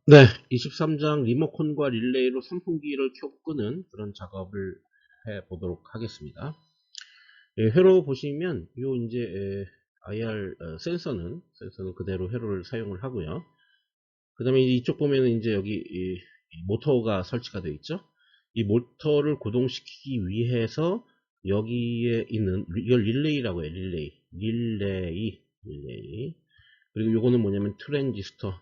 네, 23장 리모컨과 릴레이로 선풍기를 켜고 끄는 그런 작업을 해 보도록 하겠습니다. 예, 회로 보시면 요 이제 IR 센서는 그대로 회로를 사용을 하고요. 그 다음에 이쪽 보면은 이제 여기 이 모터가 설치가 되어 있죠. 이 모터를 구동시키기 위해서 여기에 있는 이걸 릴레이라고 해요. 릴레이. 그리고 요거는 뭐냐면 트랜지스터.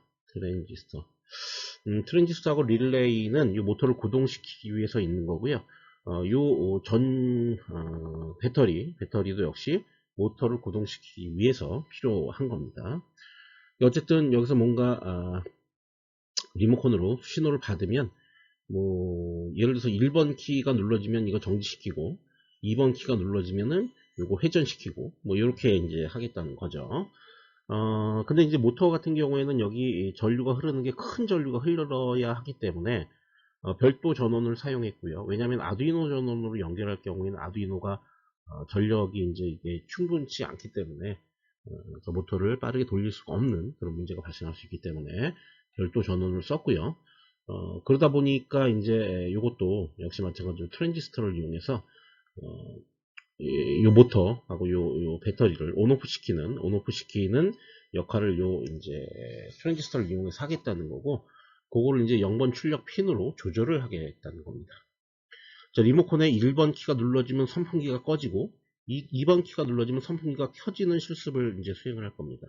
트랜지스터하고 릴레이는 이 모터를 구동시키기 위해서 있는 거고요. 배터리도 역시 모터를 구동시키기 위해서 필요한 겁니다. 어쨌든 여기서 뭔가 리모컨으로 신호를 받으면 뭐 예를 들어서 1번 키가 눌러지면 이거 정지시키고 2번 키가 눌러지면은 요거 회전시키고 뭐 이렇게 이제 하겠다는 거죠. 근데 이제 모터 같은 경우에는 여기 전류가 흐르는 게 큰 전류가 흘러야 하기 때문에 별도 전원을 사용했고요. 왜냐하면 아두이노 전원으로 연결할 경우에는 아두이노가 전력이 이제 이게 충분치 않기 때문에 그래서 모터를 빠르게 돌릴 수가 없는 그런 문제가 발생할 수 있기 때문에 별도 전원을 썼고요. 그러다 보니까 이제 이것도 역시 마찬가지로 트랜지스터를 이용해서 요 모터하고 요 배터리를 온오프 시키는 역할을 요 이제 트랜지스터를 이용해서 하겠다는 거고, 그거를 이제 0번 출력 핀으로 조절을 하겠다는 겁니다. 자, 리모컨의 1번 키가 눌러지면 선풍기가 꺼지고 2번 키가 눌러지면 선풍기가 켜지는 실습을 이제 수행을 할 겁니다.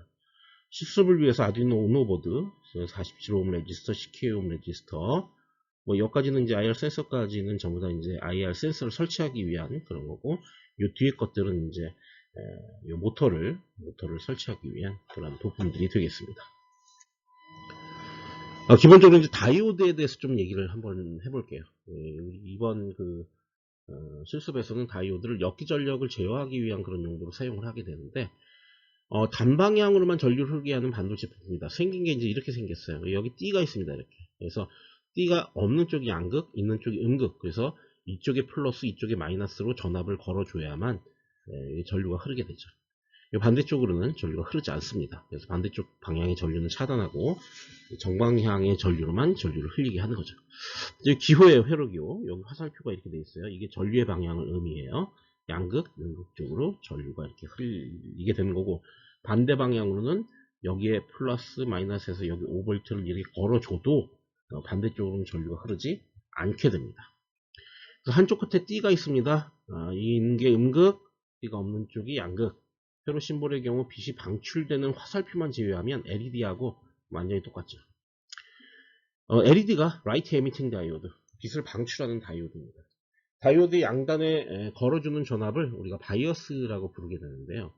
실습을 위해서 아두이노 우노 보드 47오hm 레지스터, 10kΩ 레지스터, 뭐 여기까지는 이제 IR 센서까지는 전부 다 이제 IR 센서를 설치하기 위한 그런 거고, 요 뒤에 것들은 이제 요 모터를 설치하기 위한 그런 부품들이 되겠습니다. 기본적으로 이제 다이오드에 대해서 좀 얘기를 한번 해볼게요. 이번 실습에서는 다이오드를 역기 전력을 제어하기 위한 그런 용도로 사용을 하게 되는데, 단방향으로만 전류를 흐르게 하는 반도체 부품입니다. 생긴 게 이제 이렇게 생겼어요. 여기 띠가 있습니다. 이렇게. 그래서 띠가 없는 쪽이 양극, 있는 쪽이 음극. 그래서 이쪽에 플러스, 이쪽에 마이너스로 전압을 걸어줘야만 전류가 흐르게 되죠. 반대쪽으로는 전류가 흐르지 않습니다. 그래서 반대쪽 방향의 전류는 차단하고 정방향의 전류로만 전류를 흘리게 하는 거죠. 기호예요, 회로기호. 여기 화살표가 이렇게 되어 있어요. 이게 전류의 방향을 의미해요. 양극, 음극 쪽으로 전류가 이렇게 흘리게 되는 거고, 반대 방향으로는 여기에 플러스 마이너스에서 여기 5V를 이렇게 걸어줘도 반대쪽으로는 전류가 흐르지 않게 됩니다. 그래서 한쪽 끝에 띠가 있습니다. 있는 게 음극, 띠가 없는 쪽이 양극. 회로 심볼의 경우 빛이 방출되는 화살표만 제외하면 LED하고 완전히 똑같죠. LED가 라이트 에미팅 다이오드, 빛을 방출하는 다이오드입니다. 다이오드 양단에 걸어주는 전압을 우리가 바이어스라고 부르게 되는데요.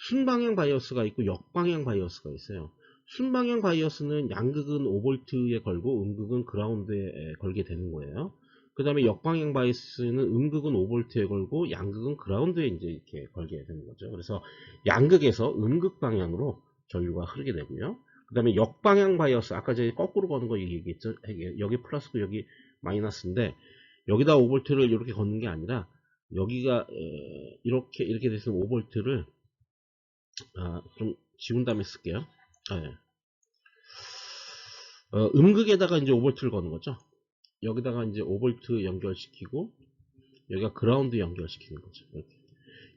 순방향 바이어스가 있고 역방향 바이어스가 있어요. 순방향 바이어스는 양극은 5V에 걸고 음극은 그라운드에 걸게 되는 거예요. 그 다음에 역방향 바이어스는 음극은 5V에 걸고 양극은 그라운드에 이제 이렇게 걸게 되는 거죠. 그래서 양극에서 음극 방향으로 전류가 흐르게 되고요. 그 다음에 역방향 바이어스, 아까 제가 거꾸로 거는 거 얘기했죠. 여기 플러스고 여기 마이너스인데, 여기다 5V를 이렇게 걷는 게 아니라 여기가 이렇게 돼서 5V를 좀 지운 다음에 쓸게요. 네. 음극에다가 이제 5V를 거는 거죠. 여기다가 이제 5V 연결시키고 여기가 그라운드 연결시키는 거죠.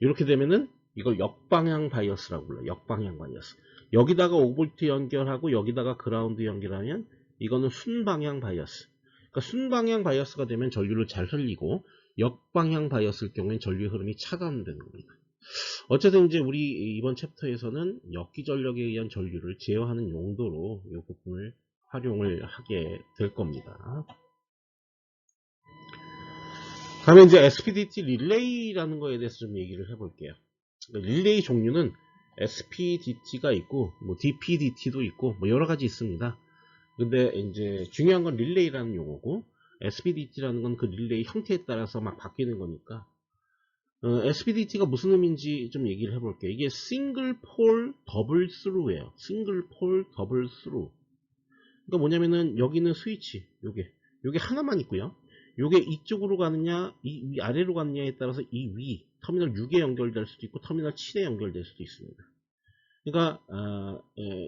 이렇게 되면은 이걸 역방향 바이어스라고 불러요. 역방향 바이어스. 여기다가 5V 연결하고 여기다가 그라운드 연결하면 이거는 순방향 바이어스. 그러니까 순방향 바이어스가 되면 전류를 잘 흘리고, 역방향 바이어스일 경우엔 전류의 흐름이 차단되는 겁니다. 어쨌든 이제 우리 이번 챕터에서는 역기 전력에 의한 전류를 제어하는 용도로 이 부분을 활용을 하게 될 겁니다. 다음에 이제 SPDT 릴레이라는 거에 대해서 좀 얘기를 해볼게요. 릴레이 종류는 SPDT가 있고, 뭐 DPDT도 있고, 뭐 여러 가지 있습니다. 근데 이제 중요한 건 릴레이라는 용어고, SPDT라는 건 그 릴레이 형태에 따라서 막 바뀌는 거니까, SPDT가 무슨 의미인지 좀 얘기를 해볼게요. 이게 싱글 폴 더블 스루예요. 싱글 폴 더블 스루. 그러니까 뭐냐면은 여기는 스위치, 요게 하나만 있고요. 요게 이쪽으로 가느냐, 이 아래로 가느냐에 따라서 이 위 터미널 6에 연결될 수도 있고 터미널 7에 연결될 수도 있습니다. 그러니까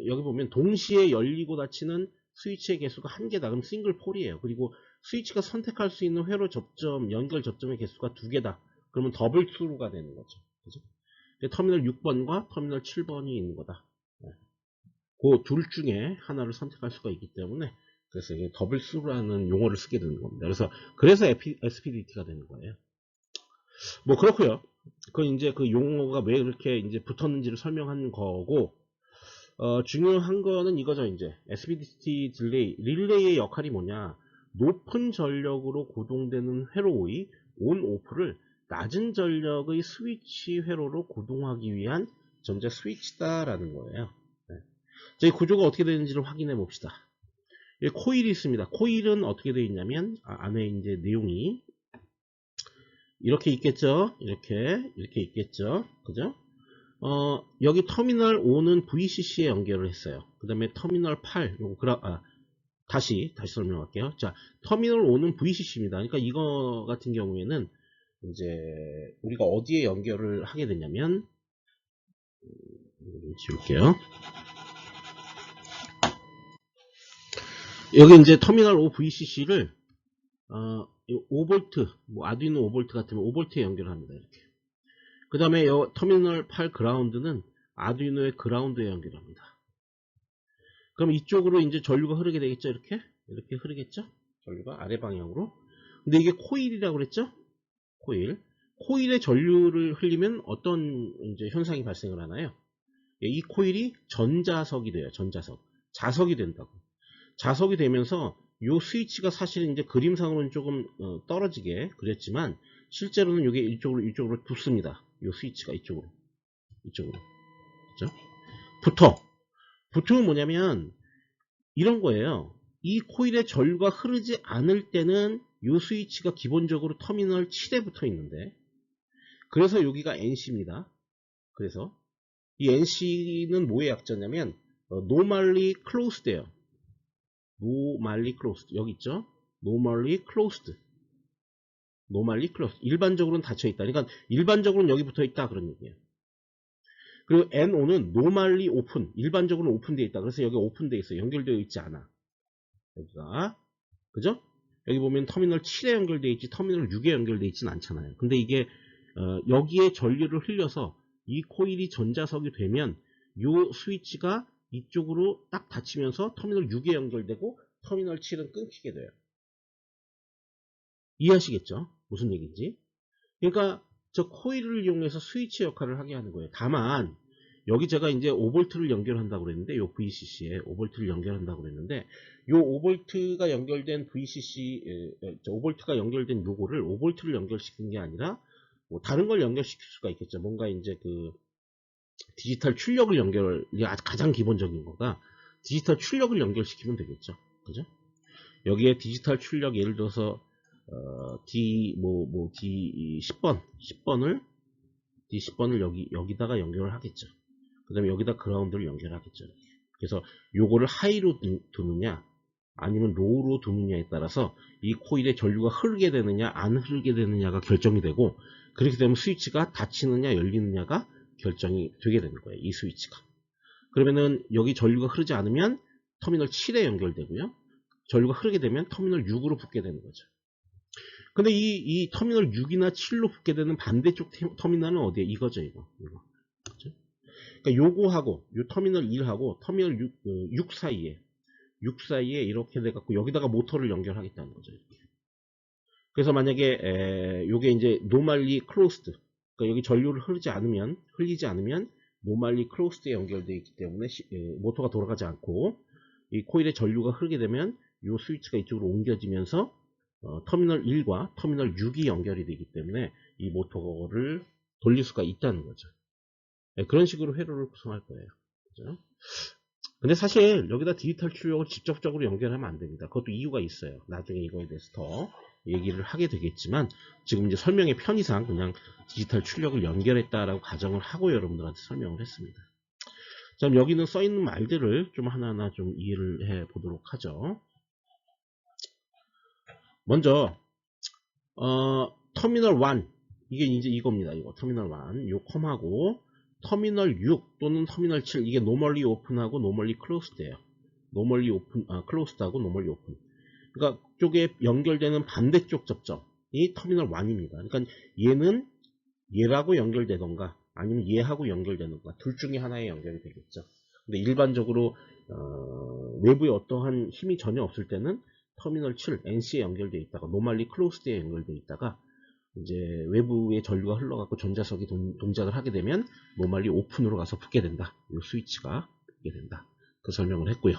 여기 보면 동시에 열리고 닫히는 스위치의 개수가 한 개다. 그럼 싱글 폴이에요. 그리고 스위치가 선택할 수 있는 회로 접점, 연결 접점의 개수가 두 개다. 그러면 더블 트루가 되는 거죠. 그죠? 터미널 6번과 터미널 7번이 있는 거다. 그 둘 중에 하나를 선택할 수가 있기 때문에 그래서 이게 더블 트루라는 용어를 쓰게 되는 겁니다. 그래서 SPDT가 되는 거예요. 뭐 그렇고요. 그건 이제 그 용어가 왜 그렇게 이제 붙었는지를 설명한 거고, 중요한 거는 이거죠. 이제 SPDT 릴레이의 역할이 뭐냐? 높은 전력으로 구동되는 회로의 온 오프를 낮은 전력의 스위치 회로로 구동하기 위한 전자 스위치다라는 거예요. 네. 자, 이 구조가 어떻게 되는지를 확인해 봅시다. 여기 코일이 있습니다. 코일은 어떻게 되어 있냐면 안에 이제 내용이 이렇게 있겠죠. 이렇게 있겠죠. 그죠? 여기 터미널 5는 VCC에 연결을 했어요. 그 다음에 터미널 8, 다시 설명할게요. 자, 터미널 5는 VCC입니다. 그러니까 이거 같은 경우에는 이제 우리가 어디에 연결을 하게 되냐면, 지울게요. 여기 이제 터미널 5 VCC를 5V, 뭐 아두이노 5V 같으면 5V에 연결합니다. 이렇게. 그 다음에 터미널 8 그라운드는 아두이노의 그라운드에 연결합니다. 그럼 이쪽으로 이제 전류가 흐르게 되겠죠. 이렇게 흐르겠죠. 전류가 아래 방향으로. 근데 이게 코일이라고 그랬죠. 코일에 전류를 흘리면 어떤 이제 현상이 발생을 하나요? 이 코일이 전자석이 돼요. 자석이 된다고. 자석이 되면서 요 스위치가 사실은 이제 그림상으로는 조금 떨어지게 그렸지만 실제로는 이게 이쪽으로 붙습니다. 요 스위치가 이쪽으로. 그죠? 붙으면 뭐냐면 이런 거예요. 이 코일에 전류가 흐르지 않을 때는 요 스위치가 기본적으로 터미널 7에 붙어 있는데, 그래서 여기가 NC입니다. 그래서 이 NC는 뭐의 약자냐면 normally closed예요. normally closed. 여기 있죠? normally closed. 일반적으로는 닫혀 있다. 그러니까 일반적으로는 여기 붙어 있다 그런 얘기예요. 그리고 NO는 normally open. 일반적으로는 오픈되어 있다. 그래서 여기 오픈되어 있어요. 연결되어 있지 않아. 여기가. 그죠? 여기 보면 터미널 7에 연결되어 있지 터미널 6에 연결되어 있지는 않잖아요. 근데 이게 여기에 전류를 흘려서 이 코일이 전자석이 되면 이 스위치가 이쪽으로 딱 닫히면서 터미널 6에 연결되고 터미널 7은 끊기게 돼요. 이해하시겠죠? 무슨 얘기인지. 그러니까 저 코일을 이용해서 스위치 역할을 하게 하는 거예요. 다만 여기 제가 이제 5V를 연결한다고 그랬는데, 요 VCC에 5V를 연결한다고 그랬는데, 요 5V가 연결된 요거를 5V를 연결시키는 게 아니라 뭐 다른 걸 연결시킬 수가 있겠죠. 뭔가 이제 그 디지털 출력을 가장 기본적인 거가 디지털 출력을 연결시키면 되겠죠. 그죠? 여기에 디지털 출력 예를 들어서 D10번을 여기다가 연결을 하겠죠. 그 다음에 여기다 그라운드를 연결하겠죠. 그래서 요거를 하이로 두느냐 아니면 로우로 두느냐에 따라서 이 코일에 전류가 흐르게 되느냐 안 흐르게 되느냐가 결정이 되고, 그렇게 되면 스위치가 닫히느냐 열리느냐가 결정이 되게 되는 거예요. 이 스위치가. 그러면은 여기 전류가 흐르지 않으면 터미널 7에 연결되고요. 전류가 흐르게 되면 터미널 6으로 붙게 되는 거죠. 근데 이 터미널 6이나 7로 붙게 되는 반대쪽 터미널은 어디에? 이거죠, 이거. 그렇죠? 그러니까 요거하고 요 터미널 1하고 터미널 6 사이에 이렇게 돼갖고 여기다가 모터를 연결하겠다는 거죠. 이렇게. 그래서 만약에 요게 이제 normally closed, 그러니까 여기 전류를 흘리지 않으면 normally closed에 연결되어 있기 때문에 모터가 돌아가지 않고, 이 코일에 전류가 흐르게 되면 요 스위치가 이쪽으로 옮겨지면서 터미널 1과 터미널 6이 연결이 되기 때문에 이 모터를 돌릴 수가 있다는 거죠. 그런 식으로 회로를 구성할 거예요. 그죠? 근데 사실 여기다 디지털 출력을 직접적으로 연결하면 안 됩니다. 그것도 이유가 있어요. 나중에 이거에 대해서 더 얘기를 하게 되겠지만, 지금 이제 설명의 편의상 그냥 디지털 출력을 연결했다라고 가정을 하고 여러분들한테 설명을 했습니다. 자, 여기는 써있는 말들을 좀 하나하나 좀 이해를 해 보도록 하죠. 먼저 터미널 1, 이게 이제 이겁니다. 이거 터미널 1, 요 컴하고 터미널 6 또는 터미널 7, 이게 normally open하고 normally closed예요. normally open, closed하고 normally open. 그러니까 쪽에 연결되는 반대쪽 접점이 터미널 1입니다. 그러니까 얘는 얘라고 연결되던가 아니면 얘하고 연결되던가 둘 중에 하나에 연결이 되겠죠. 근데 일반적으로 외부에 어떠한 힘이 전혀 없을 때는 터미널 7 NC에 연결되어 있다가 normally closed에 연결되어 있다가 이제 외부의 전류가 흘러가고 전자석이 동작을 하게 되면 normally open으로 가서 붙게 된다. 이 스위치가 붙게 된다. 그 설명을 했고요.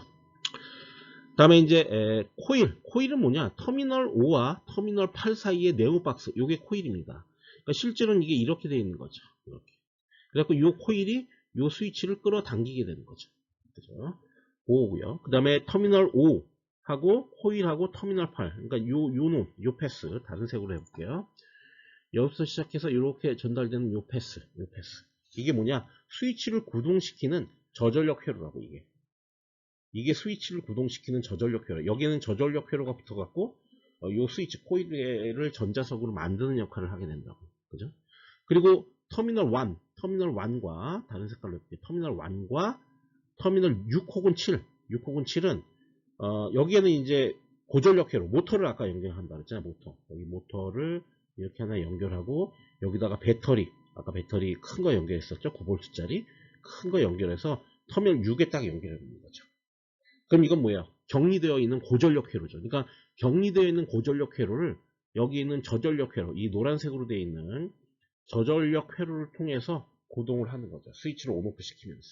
다음에 이제 코일은 뭐냐? 터미널 5와 터미널 8 사이의 네오박스, 요게 코일입니다. 그러니까 실제로는 이게 이렇게 되어 있는 거죠. 이렇게. 그래갖고 요 코일이 요 스위치를 끌어당기게 되는 거죠. 그죠? 5고요. 그 다음에 터미널 5 하고 코일하고 터미널 8, 그러니까 요 패스 다른 색으로 해볼게요. 여기서 시작해서 이렇게 전달되는 요 패스. 이게 뭐냐? 스위치를 구동시키는 저전력 회로라고 이게 스위치를 구동시키는 저전력 회로. 여기에는 저전력 회로가 붙어갖고 요 스위치 코일을 전자석으로 만드는 역할을 하게 된다고. 그죠? 그리고 터미널 1과 다른 색깔로 해볼게요. 터미널 1과 터미널 6 혹은 7. 6 혹은 7은 여기에는 이제 고전력 회로, 모터를 아까 연결한다 그랬잖아요. 모터. 여기 모터를 이렇게 하나 연결하고 여기다가 배터리, 아까 배터리 큰 거 연결했었죠. 9V짜리 큰 거 연결해서 터미널 6에 딱 연결해 놓는 거죠. 그럼 이건 뭐예요? 격리되어 있는 고전력 회로죠. 그러니까 격리되어 있는 고전력 회로를 여기 있는 저전력 회로, 이 노란색으로 되어 있는 저전력 회로를 통해서 고동을 하는 거죠. 스위치를 온오프 시키면서.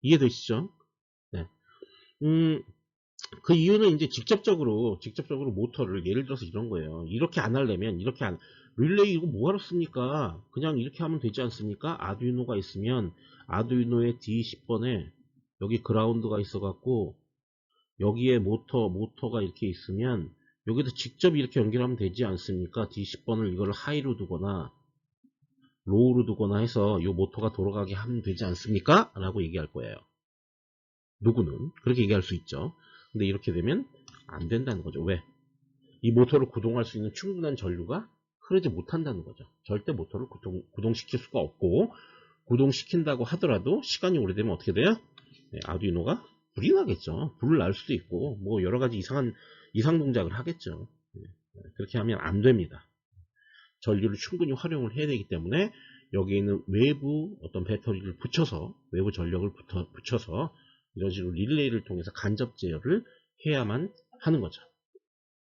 이해되시죠? 네. 그 이유는 이제 직접적으로 모터를, 예를 들어서 이런 거예요. 이렇게 안 하려면, 릴레이 이거 뭐하러 씁니까? 그냥 이렇게 하면 되지 않습니까? 아두이노가 있으면, 아두이노의 D10번에 여기 그라운드가 있어갖고, 여기에 모터가 이렇게 있으면, 여기다 직접 이렇게 연결하면 되지 않습니까? D10번을 이걸 하이로 두거나, 로우로 두거나 해서 이 모터가 돌아가게 하면 되지 않습니까? 라고 얘기할 거예요. 누구는 그렇게 얘기할 수 있죠. 근데 이렇게 되면 안 된다는 거죠. 왜? 이 모터를 구동할 수 있는 충분한 전류가 흐르지 못한다는 거죠. 절대 모터를 구동시킬 수가 없고, 구동시킨다고 하더라도 시간이 오래되면 어떻게 돼요? 네, 아두이노가 불이 나겠죠. 불을 날 수도 있고 뭐 여러가지 이상 동작을 하겠죠. 네, 그렇게 하면 안 됩니다. 전류를 충분히 활용을 해야 되기 때문에 여기에 있는 외부 어떤 배터리를 붙여서, 외부 전력을 붙여서 이런 식으로 릴레이를 통해서 간접 제어를 해야만 하는 거죠.